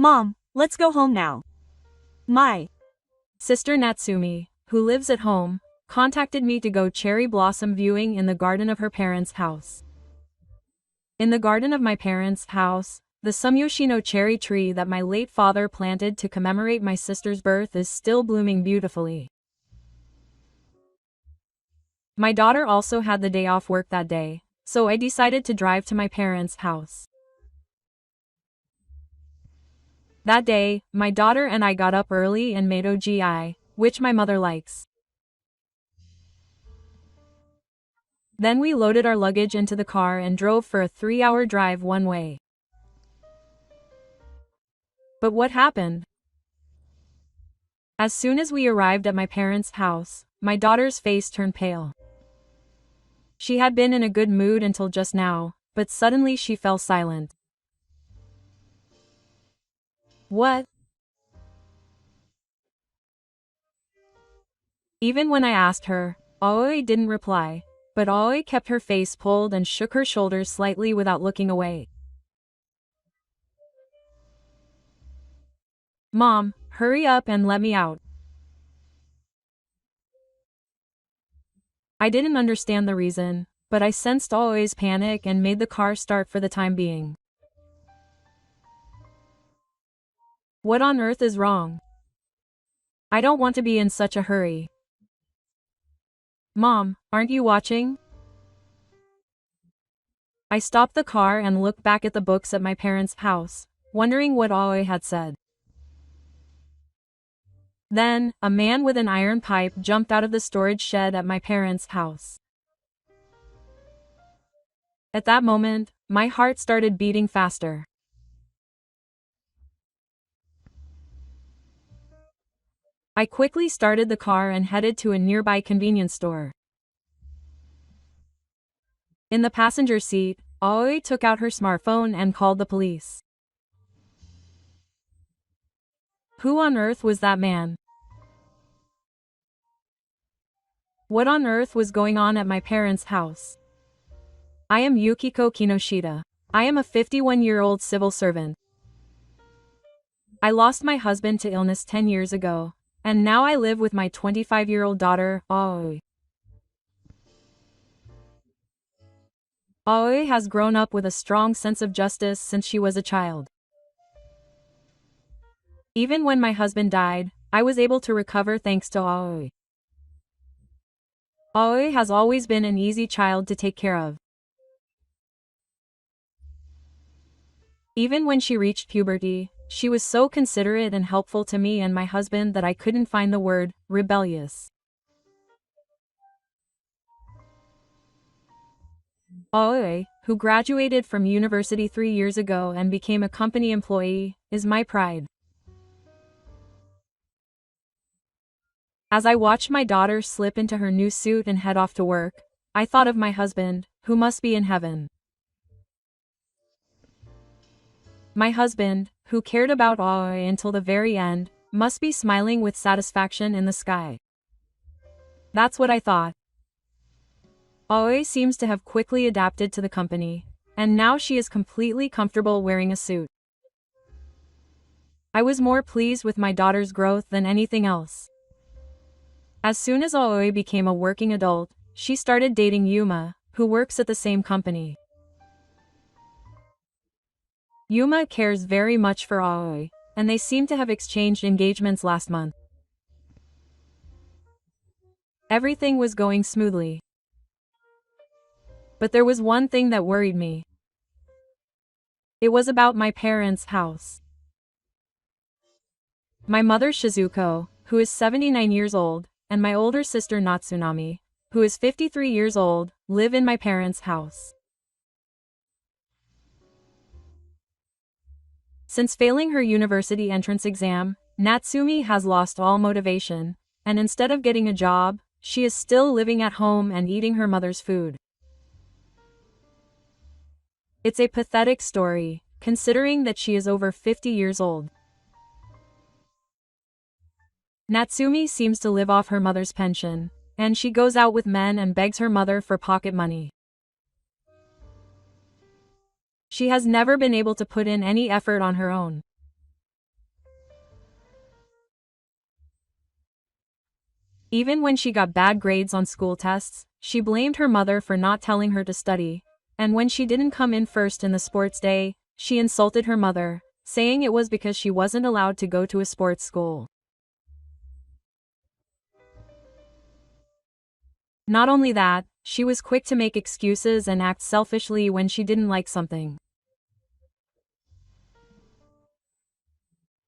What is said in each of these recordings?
Mom, let's go home now. My sister Natsumi, who lives at home, contacted me to go cherry blossom viewing in the garden of her parents' house. In the garden of my parents' house, the Sumyoshino cherry tree that my late father planted to commemorate my sister's birth is still blooming beautifully. My daughter also had the day off work that day, so I decided to drive to my parents' house. That day, my daughter and I got up early and made ogi, which my mother likes. Then we loaded our luggage into the car and drove for a 3-hour drive one way. But what happened? As soon as we arrived at my parents' house, my daughter's face turned pale. She had been in a good mood until just now, but suddenly she fell silent. What? Even when I asked her, Aoi didn't reply, but Aoi kept her face pulled and shook her shoulders slightly without looking away. Mom, hurry up and let me out. I didn't understand the reason, but I sensed Aoi's panic and made the car start for the time being. What on earth is wrong? I don't want to be in such a hurry. Mom, aren't you watching? I stopped the car and looked back at the books at my parents' house, wondering what Aoi had said. Then, a man with an iron pipe jumped out of the storage shed at my parents' house. At that moment, my heart started beating faster. I quickly started the car and headed to a nearby convenience store. In the passenger seat, Aoi took out her smartphone and called the police. Who on earth was that man? What on earth was going on at my parents' house? I am Yukiko Kinoshita. I am a 51-year-old civil servant. I lost my husband to illness 10 years ago, and now I live with my 25-year-old daughter, Aoi. Aoi has grown up with a strong sense of justice since she was a child. Even when my husband died, I was able to recover thanks to Aoi. Aoi has always been an easy child to take care of. Even when she reached puberty, she was so considerate and helpful to me and my husband that I couldn't find the word rebellious. Aoi, who graduated from university 3 years ago and became a company employee, is my pride. As I watched my daughter slip into her new suit and head off to work, I thought of my husband, who must be in heaven. My husband, who cared about Aoi until the very end, must be smiling with satisfaction in the sky. That's what I thought. Aoi seems to have quickly adapted to the company, and now she is completely comfortable wearing a suit. I was more pleased with my daughter's growth than anything else. As soon as Aoi became a working adult, she started dating Yuma, who works at the same company. Yuma cares very much for Aoi, and they seem to have exchanged engagements last month. Everything was going smoothly. But there was one thing that worried me. It was about my parents' house. My mother Shizuko, who is 79 years old, and my older sister Natsunami, who is 53 years old, live in my parents' house. Since failing her university entrance exam, Natsumi has lost all motivation, and instead of getting a job, she is still living at home and eating her mother's food. It's a pathetic story, considering that she is over 50 years old. Natsumi seems to live off her mother's pension, and she goes out with men and begs her mother for pocket money. She has never been able to put in any effort on her own. Even when she got bad grades on school tests, she blamed her mother for not telling her to study, and when she didn't come in first in the sports day, she insulted her mother, saying it was because she wasn't allowed to go to a sports school. Not only that, she was quick to make excuses and act selfishly when she didn't like something.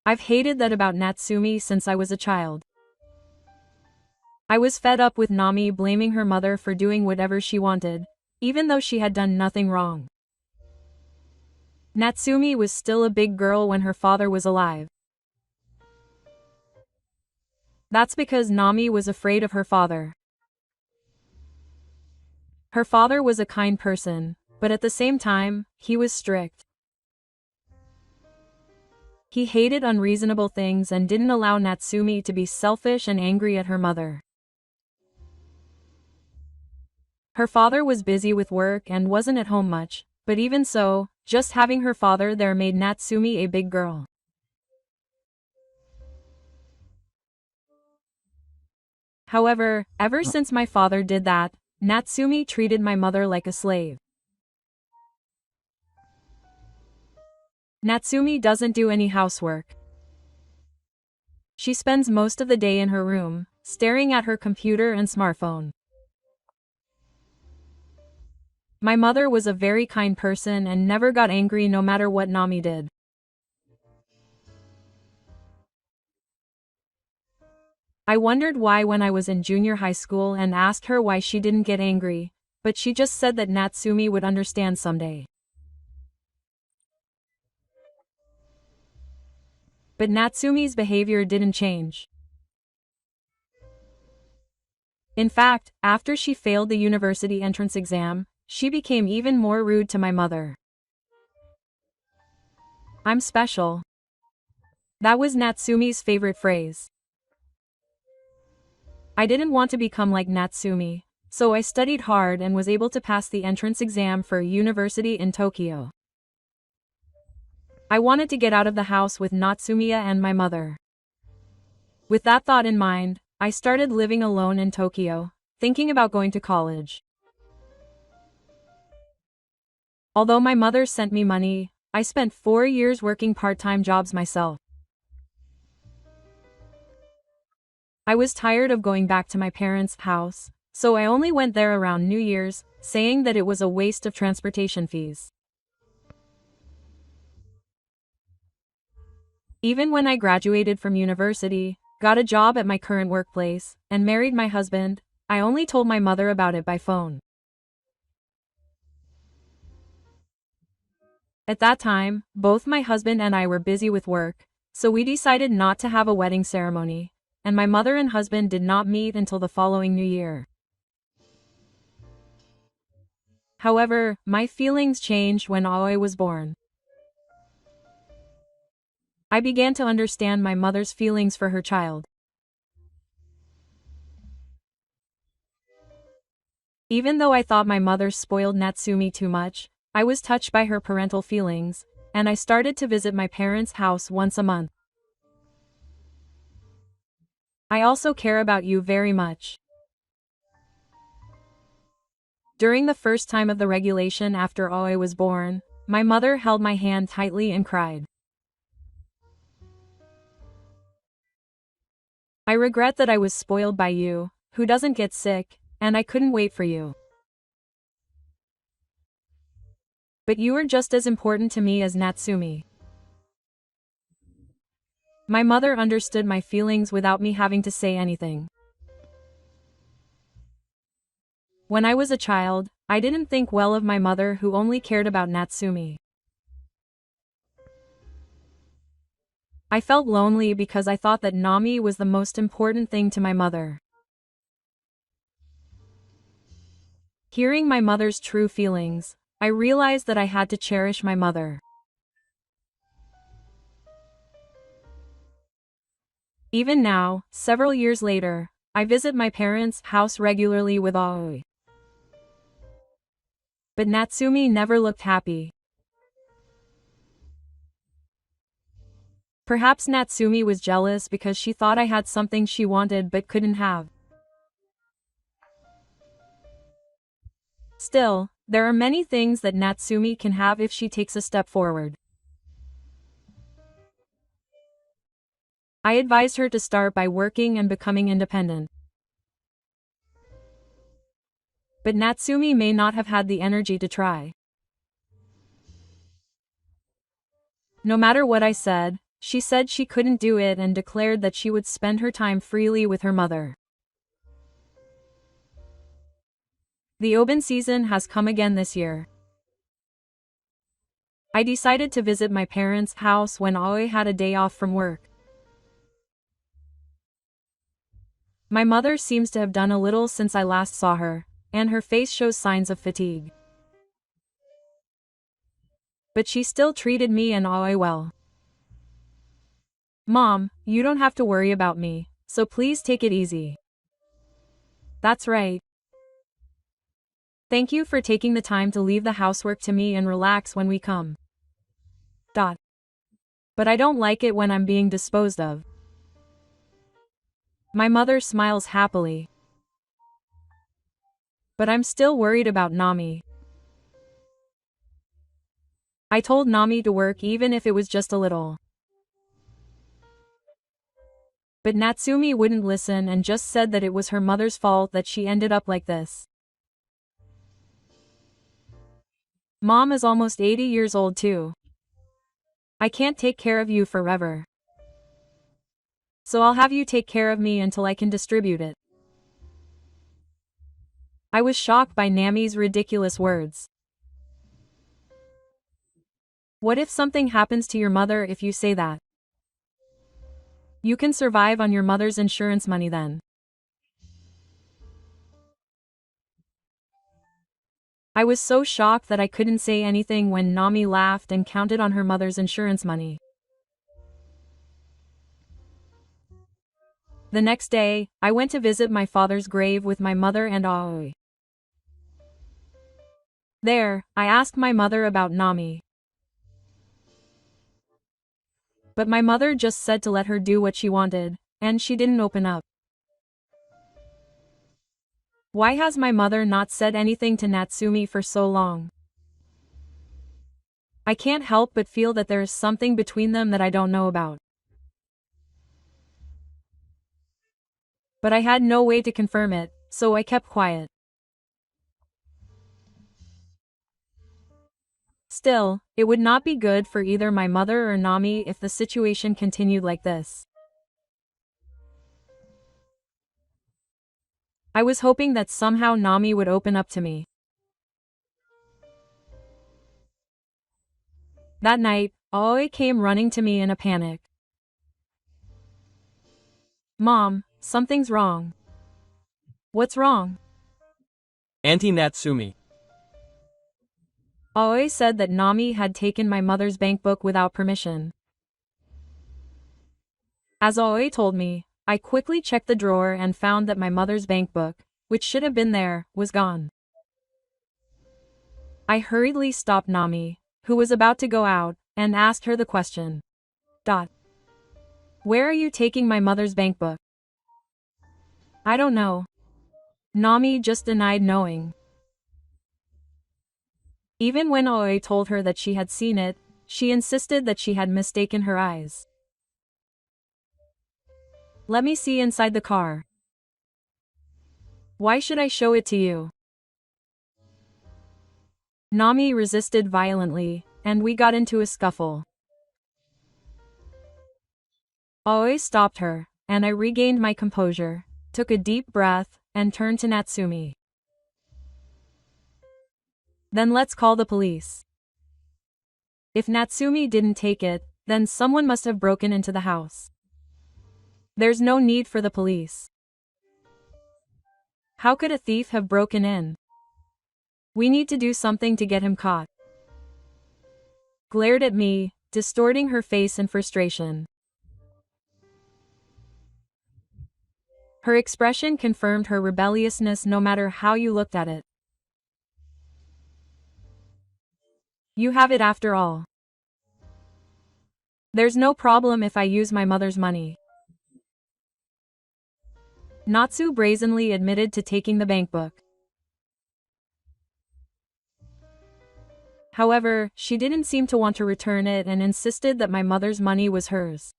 I've hated that about Natsumi since I was a child. I was fed up with Nami blaming her mother for doing whatever she wanted, even though she had done nothing wrong. Natsumi was still a big girl when her father was alive. That's because Nami was afraid of her father. Her father was a kind person, but at the same time, he was strict. He hated unreasonable things and didn't allow Natsumi to be selfish and angry at her mother. Her father was busy with work and wasn't at home much, but even so, just having her father there made Natsumi a big girl. However, ever since my father did that, Natsumi treated my mother like a slave. Natsumi doesn't do any housework. She spends most of the day in her room, staring at her computer and smartphone. My mother was a very kind person and never got angry no matter what Nami did. I wondered why when I was in junior high school and asked her why she didn't get angry, but she just said that Natsumi would understand someday. But Natsumi's behavior didn't change. In fact, after she failed the university entrance exam, she became even more rude to my mother. "I'm special." That was Natsumi's favorite phrase. I didn't want to become like Natsumi, so I studied hard and was able to pass the entrance exam for a university in Tokyo. I wanted to get out of the house with Natsumiya and my mother. With that thought in mind, I started living alone in Tokyo, thinking about going to college. Although my mother sent me money, I spent 4 years working part-time jobs myself. I was tired of going back to my parents' house, so I only went there around New Year's, saying that it was a waste of transportation fees. Even when I graduated from university, got a job at my current workplace, and married my husband, I only told my mother about it by phone. At that time, both my husband and I were busy with work, so we decided not to have a wedding ceremony, and my mother and husband did not meet until the following New Year. However, my feelings changed when Aoi was born. I began to understand my mother's feelings for her child. Even though I thought my mother spoiled Natsumi too much, I was touched by her parental feelings, and I started to visit my parents' house once a month. I also care about you very much. During the first time of the regulation after Aoi was born, my mother held my hand tightly and cried. "I regret that I was spoiled by you, who doesn't get sick, and I couldn't wait for you. But you are just as important to me as Natsumi." My mother understood my feelings without me having to say anything. When I was a child, I didn't think well of my mother who only cared about Natsumi. I felt lonely because I thought that Nami was the most important thing to my mother. Hearing my mother's true feelings, I realized that I had to cherish my mother. Even now, several years later, I visit my parents' house regularly with Aoi. But Natsumi never looked happy. Perhaps Natsumi was jealous because she thought I had something she wanted but couldn't have. Still, there are many things that Natsumi can have if she takes a step forward. I advised her to start by working and becoming independent. But Natsumi may not have had the energy to try. No matter what I said, she said she couldn't do it and declared that she would spend her time freely with her mother. The open season has come again this year. I decided to visit my parents' house when Aoi had a day off from work. My mother seems to have done a little since I last saw her, and her face shows signs of fatigue. But she still treated me and Aoi well. Mom, you don't have to worry about me, so please take it easy. That's right. Thank you for taking the time to leave the housework to me and relax when we come. But I don't like it when I'm being disposed of. My mother smiles happily. But I'm still worried about Nami. I told Nami to work even if it was just a little. But Natsumi wouldn't listen and just said that it was her mother's fault that she ended up like this. Mom is almost 80 years old too. I can't take care of you forever. So I'll have you take care of me until I can distribute it. I was shocked by Nami's ridiculous words. What if something happens to your mother if you say that? You can survive on your mother's insurance money then. I was so shocked that I couldn't say anything when Nami laughed and counted on her mother's insurance money. The next day, I went to visit my father's grave with my mother and Aoi. There, I asked my mother about Nami. But my mother just said to let her do what she wanted, and she didn't open up. Why has my mother not said anything to Natsumi for so long? I can't help but feel that there is something between them that I don't know about. But I had no way to confirm it, so I kept quiet. Still, it would not be good for either my mother or Nami if the situation continued like this. I was hoping that somehow Nami would open up to me. That night, Aoi came running to me in a panic. Mom, something's wrong. What's wrong? Auntie Natsumi. Aoi said that Nami had taken my mother's bank book without permission. As Aoi told me, I quickly checked the drawer and found that my mother's bank book, which should have been there, was gone. I hurriedly stopped Nami, who was about to go out, and asked her the question. Where are you taking my mother's bank book? I don't know. Nami just denied knowing. Even when Aoi told her that she had seen it, she insisted that she had mistaken her eyes. Let me see inside the car. Why should I show it to you? Nami resisted violently, and we got into a scuffle. Aoi stopped her, and I regained my composure, took a deep breath, and turned to Natsumi. Then let's call the police. If Natsumi didn't take it, then someone must have broken into the house. There's no need for the police. How could a thief have broken in? We need to do something to get him caught. Glared at me, distorting her face in frustration. Her expression confirmed her rebelliousness no matter how you looked at it. You have it after all. There's no problem if I use my mother's money. Natsu brazenly admitted to taking the bank book. However, she didn't seem to want to return it and insisted that my mother's money was hers.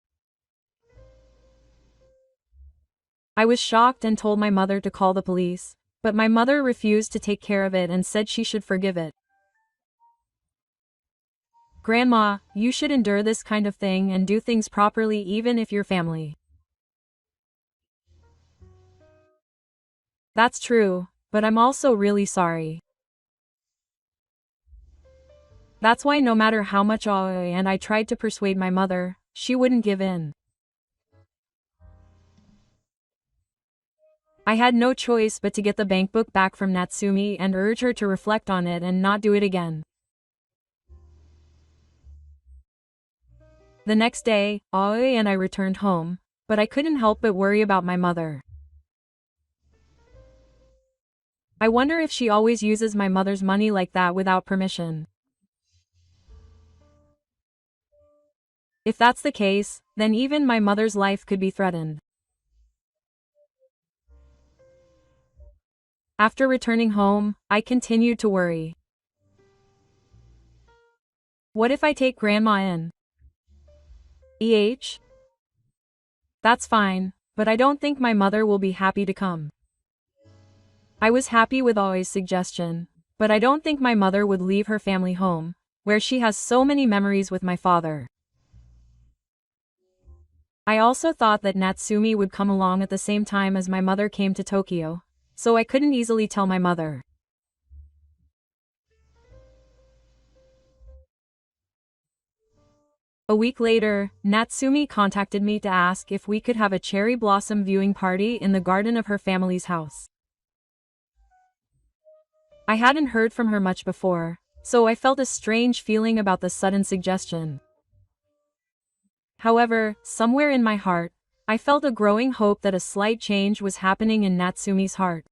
I was shocked and told my mother to call the police, but my mother refused to take care of it and said she should forgive it. Grandma, you should endure this kind of thing and do things properly even if you're family. That's true, but I'm also really sorry. That's why no matter how much I tried to persuade my mother, she wouldn't give in. I had no choice but to get the bank book back from Natsumi and urge her to reflect on it and not do it again. The next day, Aoi and I returned home, but I couldn't help but worry about my mother. I wonder if she always uses my mother's money like that without permission. If that's the case, then even my mother's life could be threatened. After returning home, I continued to worry. What if I take Grandma in? That's fine, but I don't think my mother will be happy to come. I was happy with Aoi's suggestion, but I don't think my mother would leave her family home, where she has so many memories with my father. I also thought that Natsumi would come along at the same time as my mother came to Tokyo, so I couldn't easily tell my mother. A week later, Natsumi contacted me to ask if we could have a cherry blossom viewing party in the garden of her family's house. I hadn't heard from her much before, so I felt a strange feeling about the sudden suggestion. However, somewhere in my heart, I felt a growing hope that a slight change was happening in Natsumi's heart.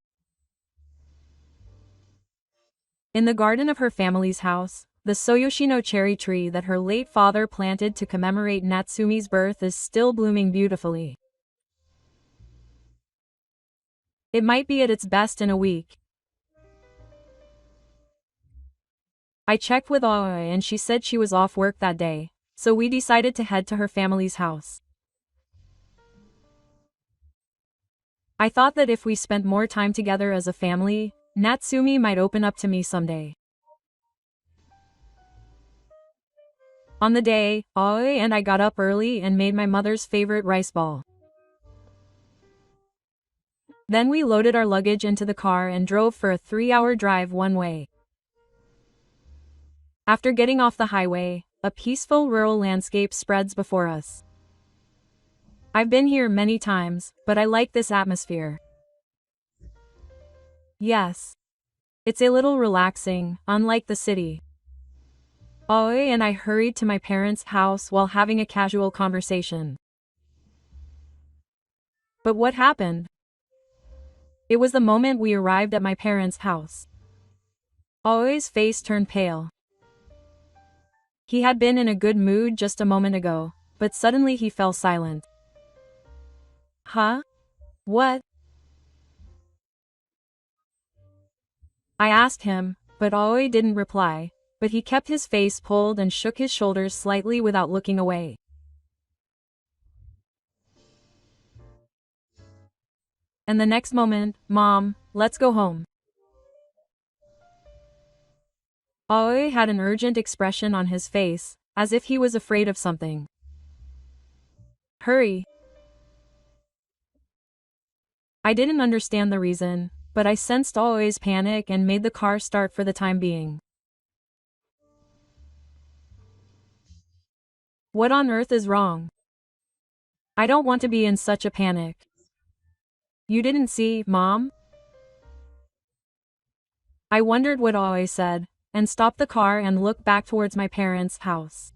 In the garden of her family's house, the Soyoshino cherry tree that her late father planted to commemorate Natsumi's birth is still blooming beautifully. It might be at its best in a week. I checked with Aoi and she said she was off work that day, so we decided to head to her family's house. I thought that if we spent more time together as a family, Natsumi might open up to me someday. On the day, Aoi and I got up early and made my mother's favorite rice ball. Then we loaded our luggage into the car and drove for a 3-hour drive one way. After getting off the highway, a peaceful rural landscape spreads before us. I've been here many times, but I like this atmosphere. Yes. It's a little relaxing, unlike the city. Aoi and I hurried to my parents' house while having a casual conversation. But what happened? It was the moment we arrived at my parents' house. Aoi's face turned pale. He had been in a good mood just a moment ago, but suddenly he fell silent. Huh? What? I asked him, but Aoi didn't reply, but he kept his face pulled and shook his shoulders slightly without looking away. And the next moment, Mom, let's go home. Aoi had an urgent expression on his face, as if he was afraid of something. Hurry. I didn't understand the reason, but I sensed Aoi's panic and made the car start for the time being. What on earth is wrong? I don't want to be in such a panic. You didn't see, Mom? I wondered what Aoi said, and stopped the car and looked back towards my parents' house.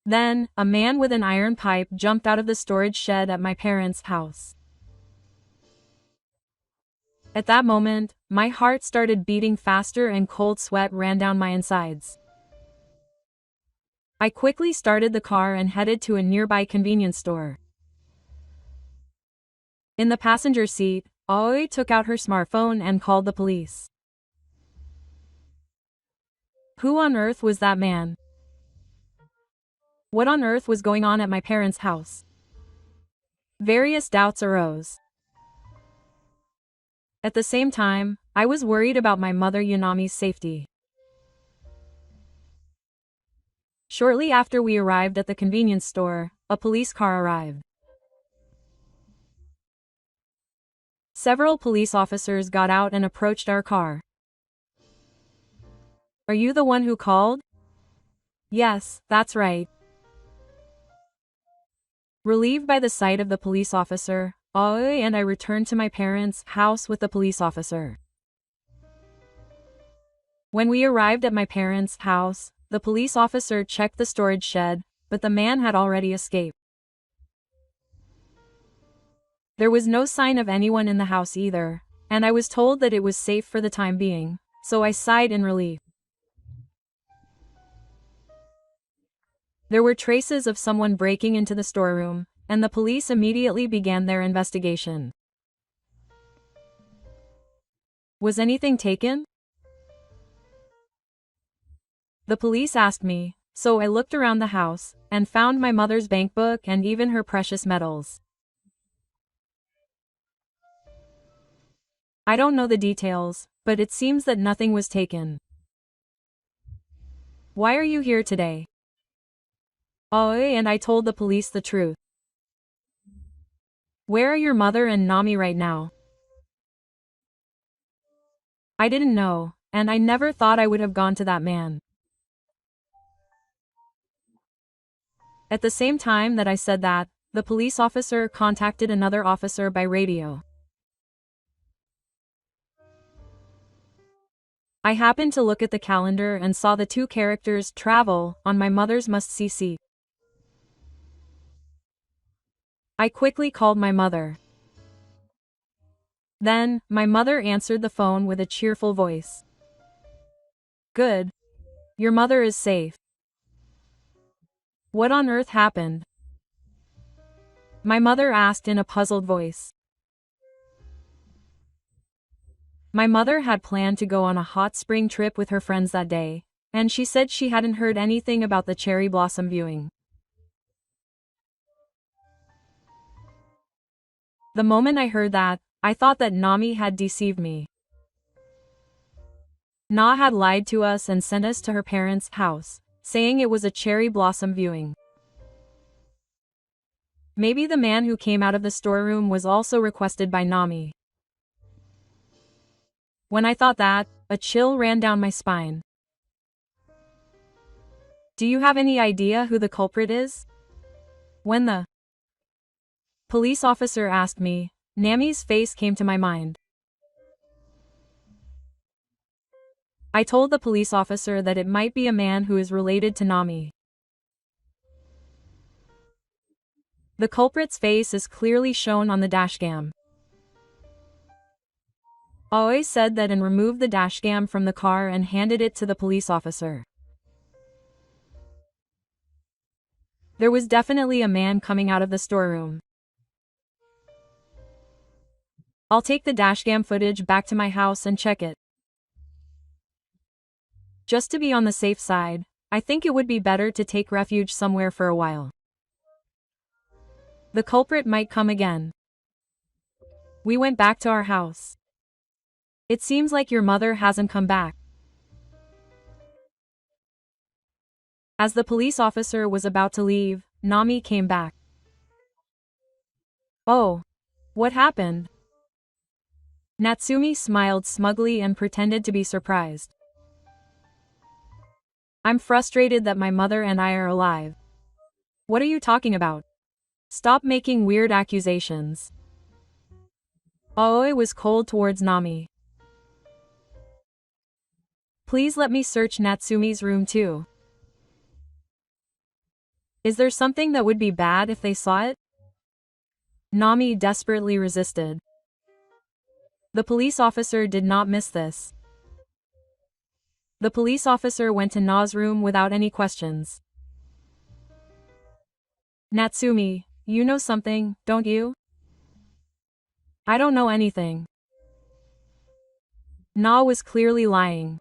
Then, a man with an iron pipe jumped out of the storage shed at my parents' house. At that moment, my heart started beating faster and cold sweat ran down my insides. I quickly started the car and headed to a nearby convenience store. In the passenger seat, Aoi took out her smartphone and called the police. Who on earth was that man? What on earth was going on at my parents' house? Various doubts arose. At the same time, I was worried about my mother Yanami's safety. Shortly after we arrived at the convenience store, a police car arrived. Several police officers got out and approached our car. Are you the one who called? Yes, that's right. Relieved by the sight of the police officer, Aoi and I returned to my parents' house with the police officer. When we arrived at my parents' house, the police officer checked the storage shed, but the man had already escaped. There was no sign of anyone in the house either, and I was told that it was safe for the time being, so I sighed in relief. There were traces of someone breaking into the storeroom, and the police immediately began their investigation. Was anything taken? The police asked me, so I looked around the house, and found my mother's bankbook and even her precious metals. I don't know the details, but it seems that nothing was taken. Why are you here today? Aoi and I told the police the truth. Where are your mother and Nami right now? I didn't know, and I never thought I would have gone to that man. At the same time that I said that, the police officer contacted another officer by radio. I happened to look at the calendar and saw the two characters travel on my mother's must-see seat. I quickly called my mother. Then, my mother answered the phone with a cheerful voice. Good. Your mother is safe. What on earth happened? My mother asked in a puzzled voice. My mother had planned to go on a hot spring trip with her friends that day, and she said she hadn't heard anything about the cherry blossom viewing. The moment I heard that, I thought that Nami had deceived me. Na had lied to us and sent us to her parents' house, saying it was a cherry blossom viewing. Maybe the man who came out of the storeroom was also requested by Nami. When I thought that, a chill ran down my spine. Do you have any idea who the culprit is? When the police officer asked me, Nami's face came to my mind. I told the police officer that it might be a man who is related to Nami. The culprit's face is clearly shown on the dashcam. Aoi said that and removed the dashcam from the car and handed it to the police officer. There was definitely a man coming out of the storeroom. I'll take the dashcam footage back to my house and check it. Just to be on the safe side, I think it would be better to take refuge somewhere for a while. The culprit might come again. We went back to our house. It seems like your mother hasn't come back. As the police officer was about to leave, Nami came back. Oh. What happened? Natsumi smiled smugly and pretended to be surprised. I'm frustrated that my mother and I are alive. What are you talking about? Stop making weird accusations. Aoi was cold towards Nami. Please let me search Natsumi's room too. Is there something that would be bad if they saw it? Nami desperately resisted. The police officer did not miss this. The police officer went to Na's room without any questions. Natsumi, you know something, don't you? I don't know anything. Na was clearly lying.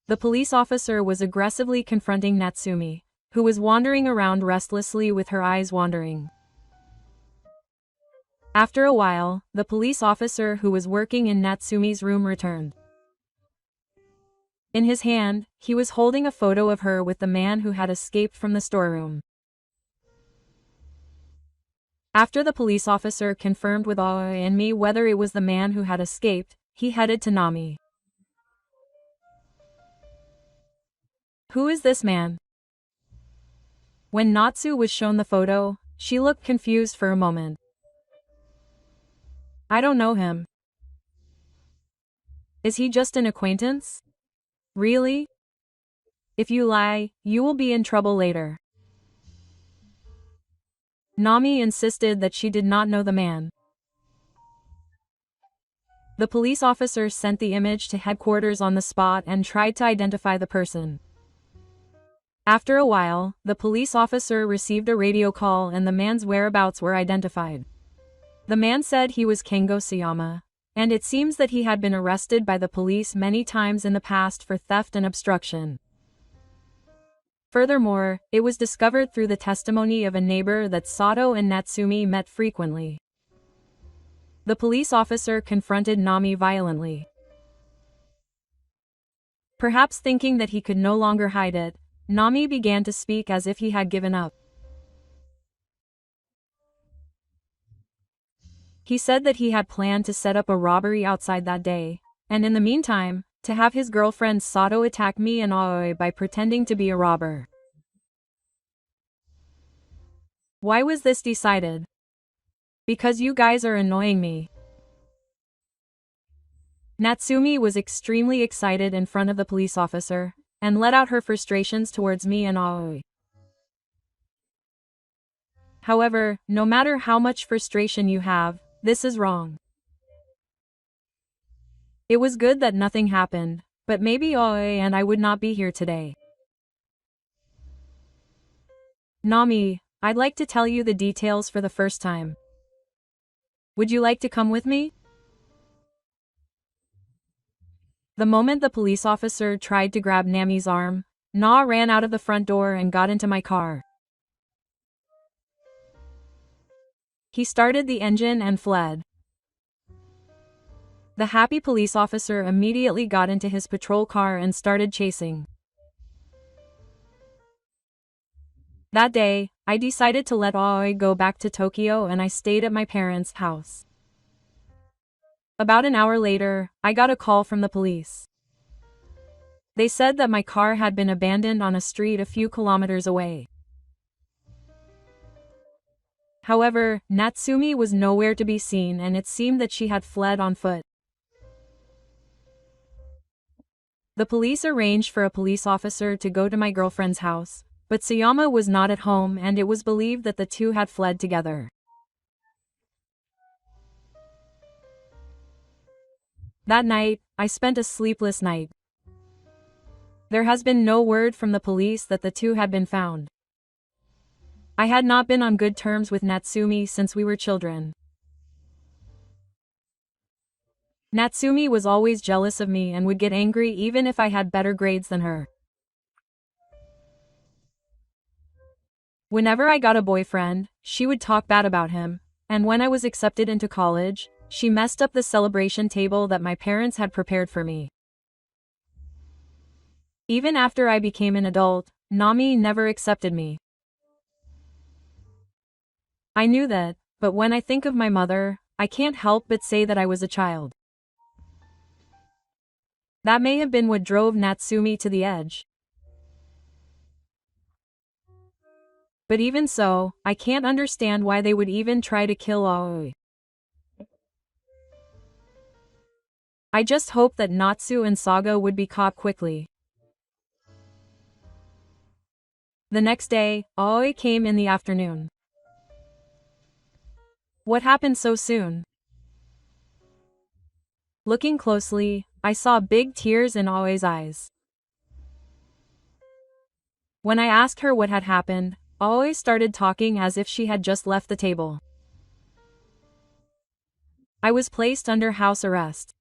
The police officer was aggressively confronting Natsumi, who was wandering around restlessly with her eyes wandering. After a while, the police officer who was working in Natsumi's room returned. In his hand, he was holding a photo of her with the man who had escaped from the storeroom. After the police officer confirmed with Aoi and me whether it was the man who had escaped, he headed to Nami. Who is this man? When Natsu was shown the photo, she looked confused for a moment. I don't know him. Is he just an acquaintance? Really? If you lie, you will be in trouble later. Nami insisted that she did not know the man. The police officer sent the image to headquarters on the spot and tried to identify the person. After a while, the police officer received a radio call and the man's whereabouts were identified. The man said he was Kengo Sayama, and it seems that he had been arrested by the police many times in the past for theft and obstruction. Furthermore, it was discovered through the testimony of a neighbor that Sato and Natsumi met frequently. The police officer confronted Nami violently. Perhaps thinking that he could no longer hide it, Nami began to speak as if he had given up. He said that he had planned to set up a robbery outside that day, and in the meantime, to have his girlfriend Sato attack me and Aoi by pretending to be a robber. Why was this decided? Because you guys are annoying me. Natsumi was extremely excited in front of the police officer, and let out her frustrations towards me and Aoi. However, no matter how much frustration you have, this is wrong. It was good that nothing happened, but maybe Aoi and I would not be here today. Nami, I'd like to tell you the details for the first time. Would you like to come with me? The moment the police officer tried to grab Nami's arm, Na ran out of the front door and got into my car. He started the engine and fled. The happy police officer immediately got into his patrol car and started chasing. That day, I decided to let Aoi go back to Tokyo and I stayed at my parents' house. About an hour later, I got a call from the police. They said that my car had been abandoned on a street a few kilometers away. However, Natsumi was nowhere to be seen and it seemed that she had fled on foot. The police arranged for a police officer to go to my girlfriend's house, but Sayama was not at home and it was believed that the two had fled together. That night, I spent a sleepless night. There has been no word from the police that the two had been found. I had not been on good terms with Natsumi since we were children. Natsumi was always jealous of me and would get angry even if I had better grades than her. Whenever I got a boyfriend, she would talk bad about him, and when I was accepted into college, she messed up the celebration table that my parents had prepared for me. Even after I became an adult, Nami never accepted me. I knew that, but when I think of my mother, I can't help but say that I was a child. That may have been what drove Natsumi to the edge. But even so, I can't understand why they would even try to kill Aoi. I just hope that Natsu and Saga would be caught quickly. The next day, Aoi came in the afternoon. What happened so soon? Looking closely, I saw big tears in Aoi's eyes. When I asked her what had happened, Aoi started talking as if she had just left the table. I was placed under house arrest.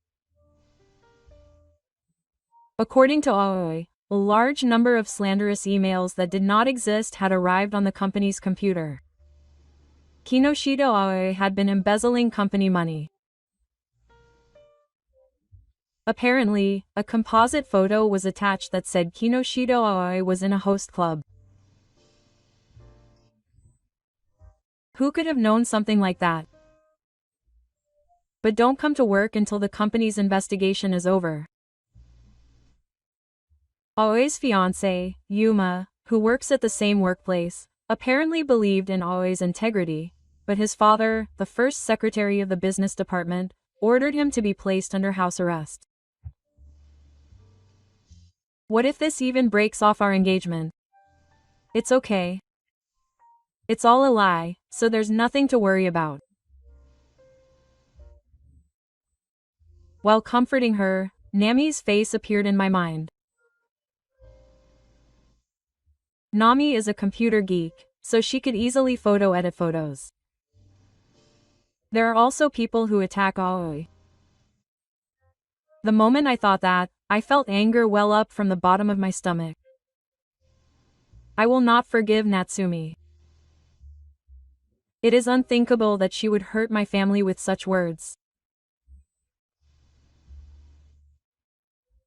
According to Aoi, a large number of slanderous emails that did not exist had arrived on the company's computer. Kinoshita Aoi had been embezzling company money. Apparently, a composite photo was attached that said Kinoshita Aoi was in a host club. Who could have known something like that? But don't come to work until the company's investigation is over. Aoi's fiancé, Yuma, who works at the same workplace, apparently believed in Aoi's integrity, but his father, the first secretary of the business department, ordered him to be placed under house arrest. What if this even breaks off our engagement? It's okay. It's all a lie, so there's nothing to worry about. While comforting her, Nami's face appeared in my mind. Nami is a computer geek, so she could easily photo edit photos. There are also people who attack Aoi. The moment I thought that, I felt anger well up from the bottom of my stomach. I will not forgive Natsumi. It is unthinkable that she would hurt my family with such words.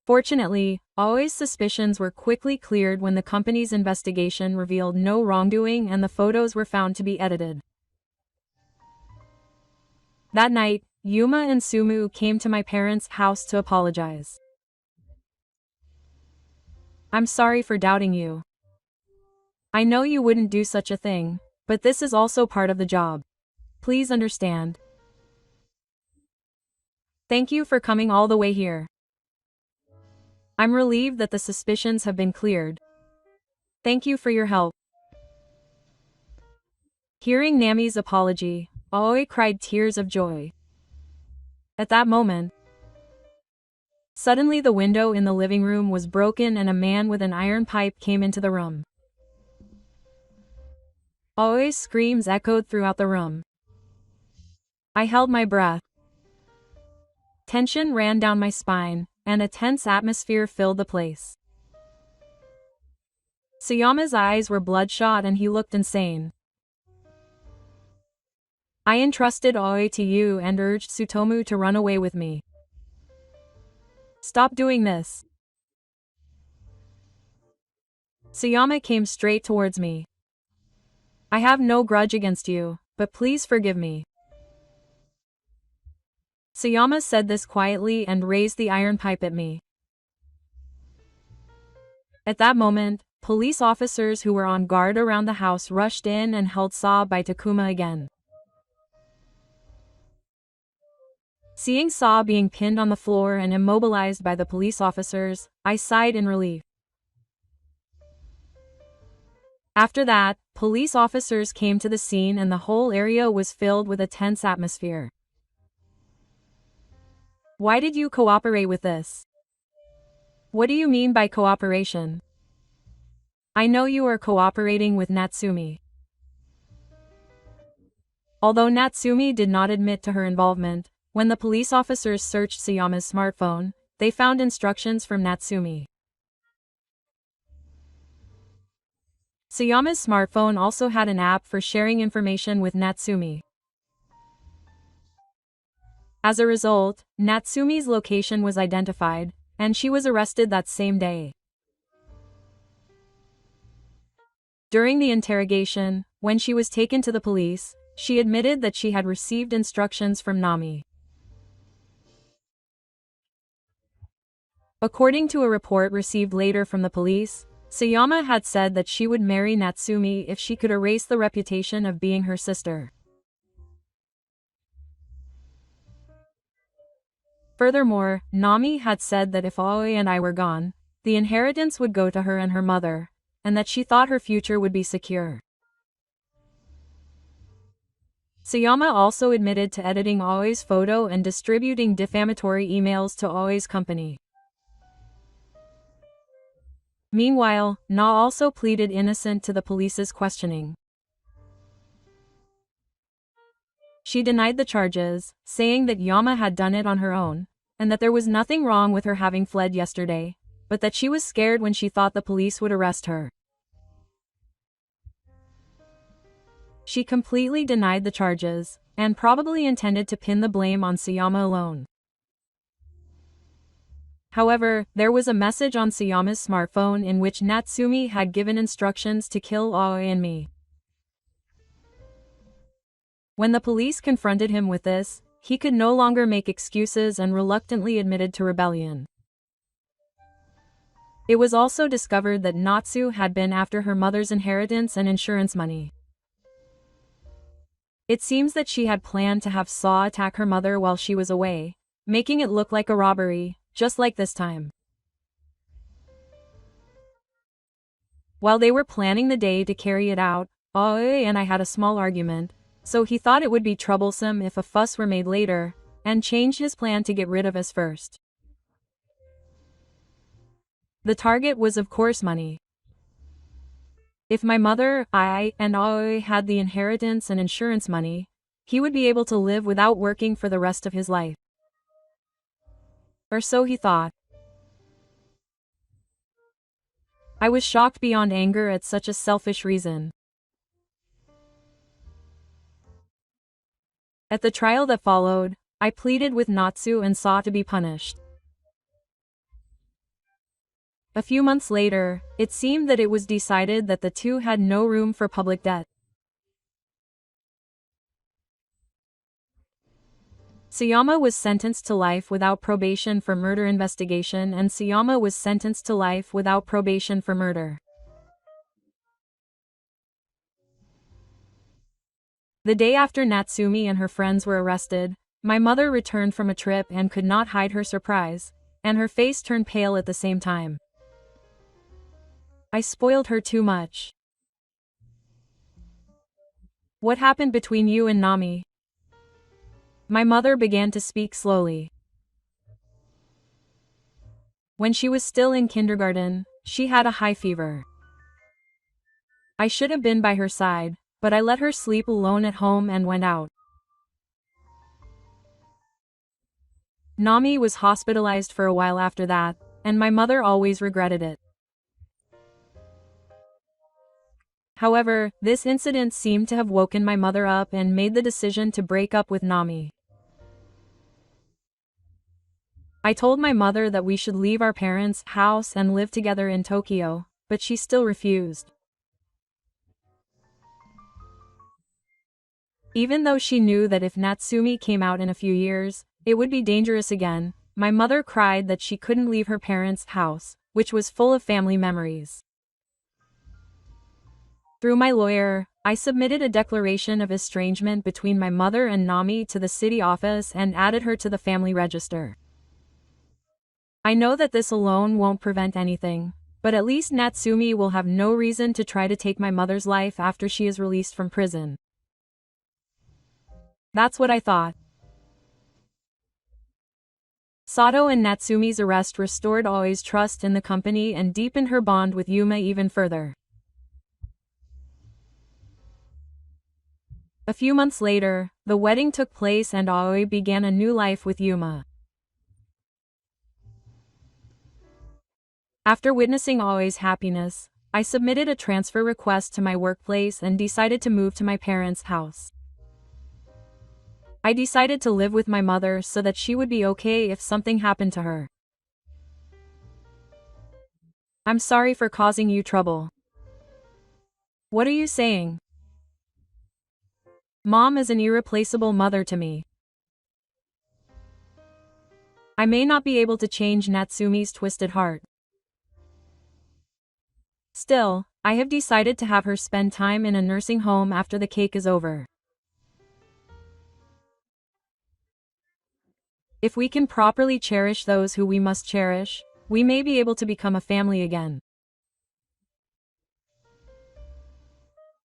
Fortunately, Aoi's suspicions were quickly cleared when the company's investigation revealed no wrongdoing and the photos were found to be edited. That night, Yuma and Sumu came to my parents' house to apologize. I'm sorry for doubting you. I know you wouldn't do such a thing, but this is also part of the job. Please understand. Thank you for coming all the way here. I'm relieved that the suspicions have been cleared. Thank you for your help. Hearing Nami's apology, Aoi cried tears of joy. At that moment, suddenly the window in the living room was broken and a man with an iron pipe came into the room. Aoi's screams echoed throughout the room. I held my breath. Tension ran down my spine, and a tense atmosphere filled the place. Sayama's eyes were bloodshot and he looked insane. I entrusted Aoi to you and urged Tsutomu to run away with me. Stop doing this. Sayama came straight towards me. I have no grudge against you, but please forgive me. Sayama said this quietly and raised the iron pipe at me. At that moment, police officers who were on guard around the house rushed in and held Saw by Takuma again. Seeing Saw being pinned on the floor and immobilized by the police officers, I sighed in relief. After that, police officers came to the scene and the whole area was filled with a tense atmosphere. Why did you cooperate with this? What do you mean by cooperation? I know you are cooperating with Natsumi. Although Natsumi did not admit to her involvement, when the police officers searched Sayama's smartphone, they found instructions from Natsumi. Sayama's smartphone also had an app for sharing information with Natsumi. As a result, Natsumi's location was identified, and she was arrested that same day. During the interrogation, when she was taken to the police, she admitted that she had received instructions from Nami. According to a report received later from the police, Sayama had said that she would marry Natsumi if she could erase the reputation of being her sister. Furthermore, Nami had said that if Aoi and I were gone, the inheritance would go to her and her mother, and that she thought her future would be secure. Sayama also admitted to editing Aoi's photo and distributing defamatory emails to Aoi's company. Meanwhile, Na also pleaded innocent to the police's questioning. She denied the charges, saying that Yama had done it on her own, and that there was nothing wrong with her having fled yesterday, but that she was scared when she thought the police would arrest her. She completely denied the charges, and probably intended to pin the blame on Sayama alone. However, there was a message on Sayama's smartphone in which Natsumi had given instructions to kill Aoi and me. When the police confronted him with this, he could no longer make excuses and reluctantly admitted to rebellion. It was also discovered that Natsu had been after her mother's inheritance and insurance money. It seems that she had planned to have Saw attack her mother while she was away, making it look like a robbery, just like this time. While they were planning the day to carry it out, Aoi and I had a small argument, so he thought it would be troublesome if a fuss were made later, and changed his plan to get rid of us first. The target was of course money. If my mother, I, and Aoi had the inheritance and insurance money, he would be able to live without working for the rest of his life. Or so he thought. I was shocked beyond anger at such a selfish reason. At the trial that followed, I pleaded with Natsu and Saw to be punished. A few months later, it seemed that it was decided that the two had no room for public debt. Sayama was sentenced to life without probation for murder investigation, and Sayama was sentenced to life without probation for murder. The day after Natsumi and her friends were arrested, my mother returned from a trip and could not hide her surprise, and her face turned pale at the same time. I spoiled her too much. What happened between you and Nami? My mother began to speak slowly. When she was still in kindergarten, she had a high fever. I should have been by her side, but I let her sleep alone at home and went out. Nami was hospitalized for a while after that, and my mother always regretted it. However, this incident seemed to have woken my mother up and made the decision to break up with Nami. I told my mother that we should leave our parents' house and live together in Tokyo, but she still refused. Even though she knew that if Natsumi came out in a few years, it would be dangerous again, my mother cried that she couldn't leave her parents' house, which was full of family memories. Through my lawyer, I submitted a declaration of estrangement between my mother and Nami to the city office and added her to the family register. I know that this alone won't prevent anything, but at least Natsumi will have no reason to try to take my mother's life after she is released from prison. That's what I thought. Sato and Natsumi's arrest restored Aoi's trust in the company and deepened her bond with Yuma even further. A few months later, the wedding took place and Aoi began a new life with Yuma. After witnessing Aoi's happiness, I submitted a transfer request to my workplace and decided to move to my parents' house. I decided to live with my mother so that she would be okay if something happened to her. I'm sorry for causing you trouble. What are you saying? Mom is an irreplaceable mother to me. I may not be able to change Natsumi's twisted heart. Still, I have decided to have her spend time in a nursing home after the cake is over. If we can properly cherish those who we must cherish, we may be able to become a family again.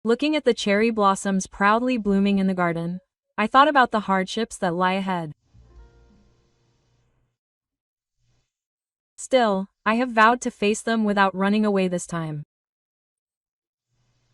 Looking at the cherry blossoms proudly blooming in the garden, I thought about the hardships that lie ahead. Still, I have vowed to face them without running away this time.